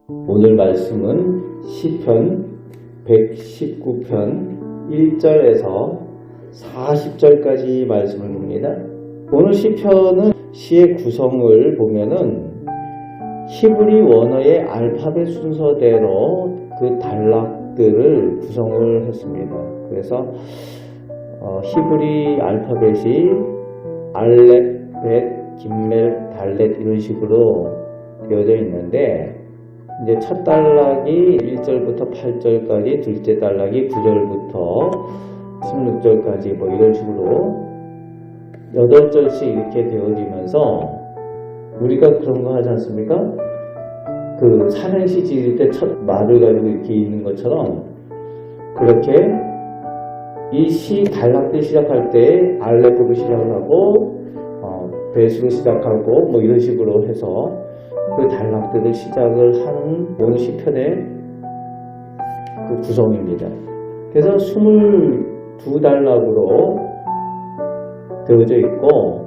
오늘 말씀은 시편 119편 1절에서 40절까지 말씀을 봅니다. 오늘 시편은 시의 구성을 보면은 히브리 원어의 알파벳 순서대로 그 단락들을 구성을 했습니다. 그래서 히브리 알파벳이 알렙, 벳, 김멜, 달렛 이런 식으로 되어져 있는데, 이제 첫 단락이 1절부터 8절까지, 둘째 단락이 9절부터 16절까지 뭐 이런 식으로 8절씩 이렇게 되어지면서, 우리가 그런 거 하지 않습니까? 그 삼행시 지을 때 첫 말을 가지고 이렇게 있는 것처럼, 그렇게 이 시 단락들 시작할 때 알렙으로 시작을 하고 벳으로 시작하고 뭐 이런 식으로 해서 그 단락들을 시작을 하는 오늘 시편의 그 구성입니다. 그래서 22단락으로 되어져 있고,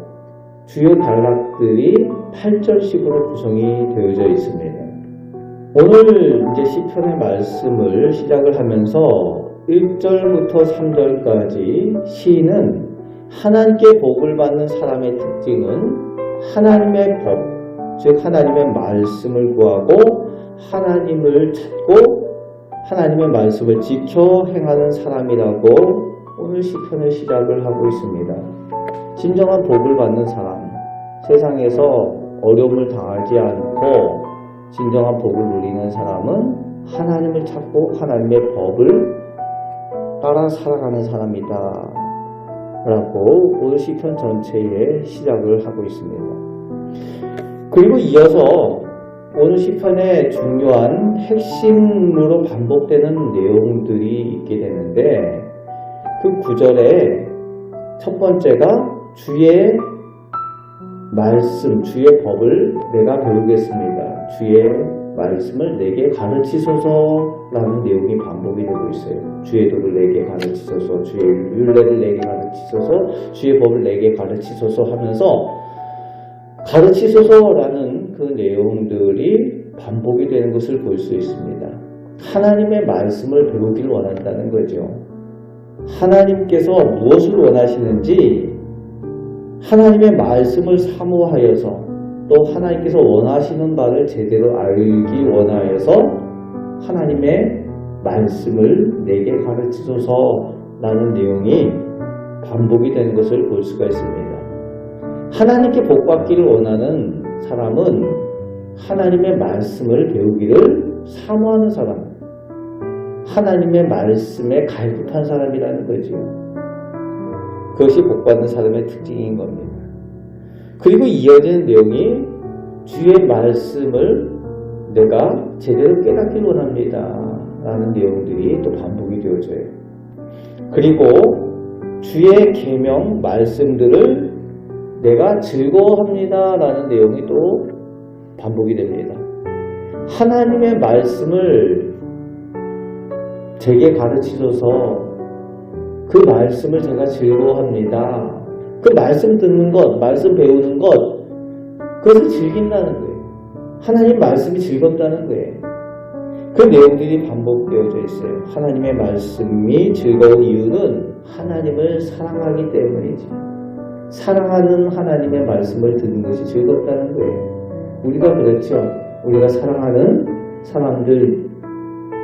주요 단락들이 8절씩으로 구성이 되어져 있습니다. 오늘 이제 시편의 말씀을 시작을 하면서 1절부터 3절까지 시인은 하나님께 복을 받는 사람의 특징은 하나님의 법, 즉 하나님의 말씀을 구하고 하나님을 찾고 하나님의 말씀을 지켜 행하는 사람이라고 오늘 시편을 시작을 하고 있습니다. 진정한 복을 받는 사람, 세상에서 어려움을 당하지 않고 진정한 복을 누리는 사람은 하나님을 찾고 하나님의 법을 따라 살아가는 사람이다 라고 오늘 시편 전체에 시작을 하고 있습니다. 그리고 이어서 오늘 시편의 중요한 핵심으로 반복되는 내용들이 있게 되는데, 그 9절에 첫 번째가 주의 말씀, 주의 법을 내가 배우겠습니다. 주의 말씀을 내게 가르치소서라는 내용이 반복이 되고 있어요. 주의 도를 내게 가르치소서, 주의 율례를 내게 가르치소서, 주의 법을 내게 가르치소서 하면서 가르치소서라는 그 내용들이 반복이 되는 것을 볼 수 있습니다. 하나님의 말씀을 배우기를 원한다는 거죠. 하나님께서 무엇을 원하시는지, 하나님의 말씀을 사모하여서 또 하나님께서 원하시는 바를 제대로 알기 원하여서 하나님의 말씀을 내게 가르치소서라는 내용이 반복이 되는 것을 볼 수가 있습니다. 하나님께 복받기를 원하는 사람은 하나님의 말씀을 배우기를 사모하는 사람, 하나님의 말씀에 갈급한 사람이라는 거죠. 그것이 복받는 사람의 특징인 겁니다. 그리고 이어지는 내용이 주의 말씀을 내가 제대로 깨닫기를 원합니다 라는 내용들이 또 반복이 되어져요. 그리고 주의 계명 말씀들을 내가 즐거워합니다 라는 내용이 또 반복이 됩니다. 하나님의 말씀을 제게 가르치셔서 그 말씀을 제가 즐거워합니다. 그 말씀 듣는 것, 말씀 배우는 것, 그것을 즐긴다는 거예요. 하나님 말씀이 즐겁다는 거예요. 그 내용들이 반복되어져 있어요. 하나님의 말씀이 즐거운 이유는 하나님을 사랑하기 때문이지. 사랑하는 하나님의 말씀을 듣는 것이 즐겁다는 거예요. 우리가 그렇죠. 우리가 사랑하는 사람들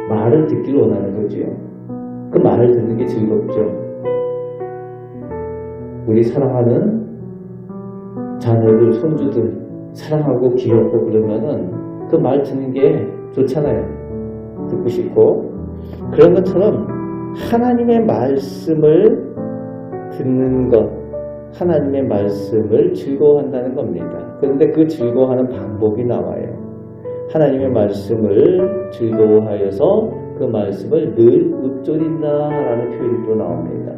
말을 듣기를 원하는 거죠. 그 말을 듣는 게 즐겁죠. 우리 사랑하는 자녀들, 손주들 사랑하고 귀엽고 그러면은 그 말 듣는 게 좋잖아요. 듣고 싶고. 그런 것처럼 하나님의 말씀을 듣는 것, 하나님의 말씀을 즐거워한다는 겁니다. 그런데 그 즐거워하는 방법이 나와요. 하나님의 말씀을 즐거워하여서 그 말씀을 늘 읊조린다라는 표현이 또 나옵니다.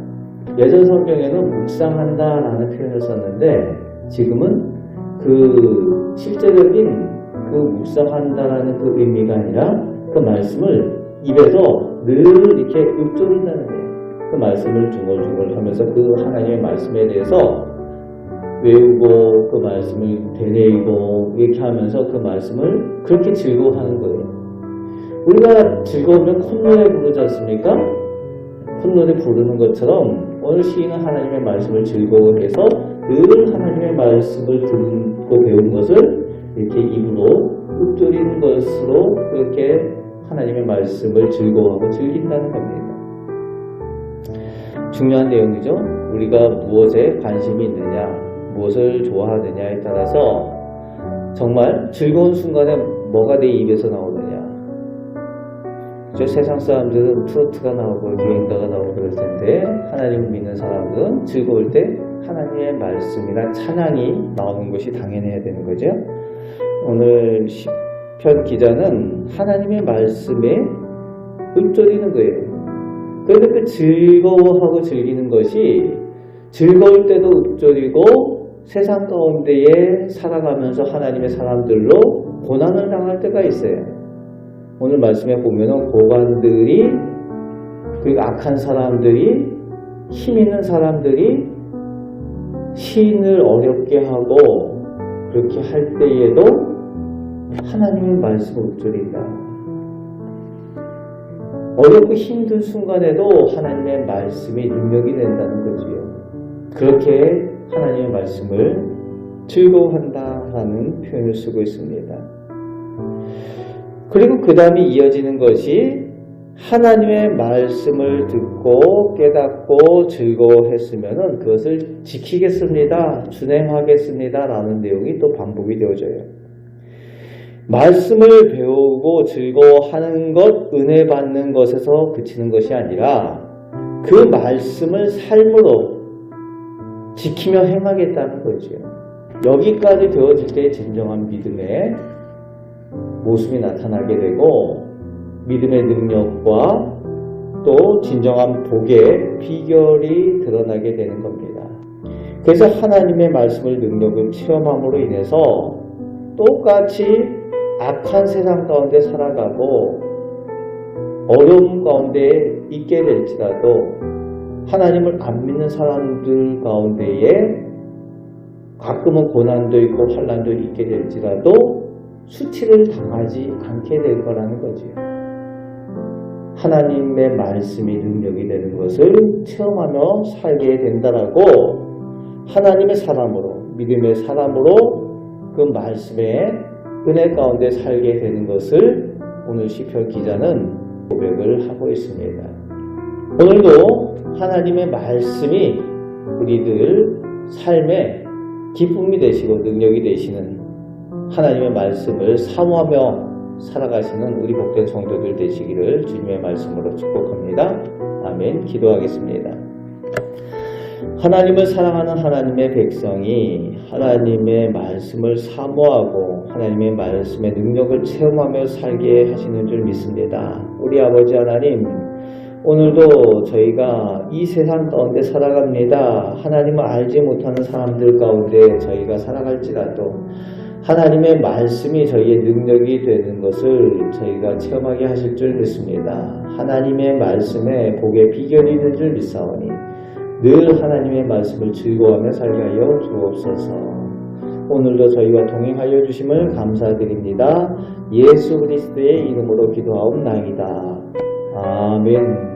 예전 성경에는 묵상한다라는 표현을 썼는데, 지금은 그 실제적인 그 묵상한다라는 그 의미가 아니라 그 말씀을 입에서 늘 이렇게 읊조린다는 거예요. 그 말씀을 중얼중얼 하면서 그 하나님의 말씀에 대해서 외우고 그 말씀을 되뇌이고 이렇게 하면서 그 말씀을 그렇게 즐거워하는 거예요. 우리가 즐거우면 콧노래 부르지 않습니까? 콧노래 부르는 것처럼 오늘 시인은 하나님의 말씀을 즐거워해서 늘 하나님의 말씀을 듣고 배운 것을 이렇게 입으로 읊조리는 것으로 그렇게 하나님의 말씀을 즐거워하고 즐긴다는 겁니다. 중요한 내용이죠. 우리가 무엇에 관심이 있느냐, 무엇을 좋아하느냐에 따라서 정말 즐거운 순간에 뭐가 내 입에서 나오느냐. 저 세상 사람들은 트로트가 나오고 비행가가 나오고 그럴 텐데 하나님을 믿는 사람들은 즐거울 때 하나님의 말씀이나 찬양이 나오는 것이 당연해야 되는 거죠. 오늘 시편 기자는 하나님의 말씀에 읊조리는 거예요. 그런데 그 즐거워하고 즐기는 것이 즐거울 때도 읊조리고 세상 가운데에 살아가면서 하나님의 사람들로 고난을 당할 때가 있어요. 오늘 말씀에 보면은 고관들이, 그리고 악한 사람들이, 힘 있는 사람들이 시인을 어렵게 하고 그렇게 할 때에도 하나님의 말씀을 읊조린다. 어렵고 힘든 순간에도 하나님의 말씀이 능력이 된다는 거지요. 그렇게 하나님의 말씀을 즐거워한다라는 표현을 쓰고 있습니다. 그리고 그 다음에 이어지는 것이 하나님의 말씀을 듣고 깨닫고 즐거워했으면 그것을 지키겠습니다. 준행하겠습니다. 라는 내용이 또 반복이 되어져요. 말씀을 배우고 즐거워하는 것, 은혜 받는 것에서 그치는 것이 아니라 그 말씀을 삶으로 지키며 행하겠다는 거죠. 여기까지 되어질 때 진정한 믿음의 모습이 나타나게 되고 믿음의 능력과 또 진정한 복의 비결이 드러나게 되는 겁니다. 그래서 하나님의 말씀을 능력을 체험함으로 인해서 똑같이 악한 세상 가운데 살아가고 어려움 가운데 있게 될지라도 하나님을 안 믿는 사람들 가운데에 가끔은 고난도 있고 환난도 있게 될지라도 수치를 당하지 않게 될 거라는 거지요. 하나님의 말씀이 능력이 되는 것을 체험하며 살게 된다라고 하나님의 사람으로, 믿음의 사람으로 그 말씀의 은혜 가운데 살게 되는 것을 오늘 시편 기자는 고백을 하고 있습니다. 오늘도 하나님의 말씀이 우리들 삶의 기쁨이 되시고 능력이 되시는 하나님의 말씀을 사모하며 살아가시는 우리 복된 성도들 되시기를 주님의 말씀으로 축복합니다. 아멘. 기도하겠습니다. 하나님을 사랑하는 하나님의 백성이 하나님의 말씀을 사모하고 하나님의 말씀의 능력을 체험하며 살게 하시는 줄 믿습니다. 우리 아버지 하나님, 오늘도 저희가 이 세상 가운데 살아갑니다. 하나님을 알지 못하는 사람들 가운데 저희가 살아갈지라도 하나님의 말씀이 저희의 능력이 되는 것을 저희가 체험하게 하실 줄 믿습니다. 하나님의 말씀에 복의 비결이 있는 줄 믿사오니 늘 하나님의 말씀을 즐거워하며 살게 하여 주옵소서. 오늘도 저희와 동행하여 주심을 감사드립니다. 예수 그리스도의 이름으로 기도하옵나이다. 아멘.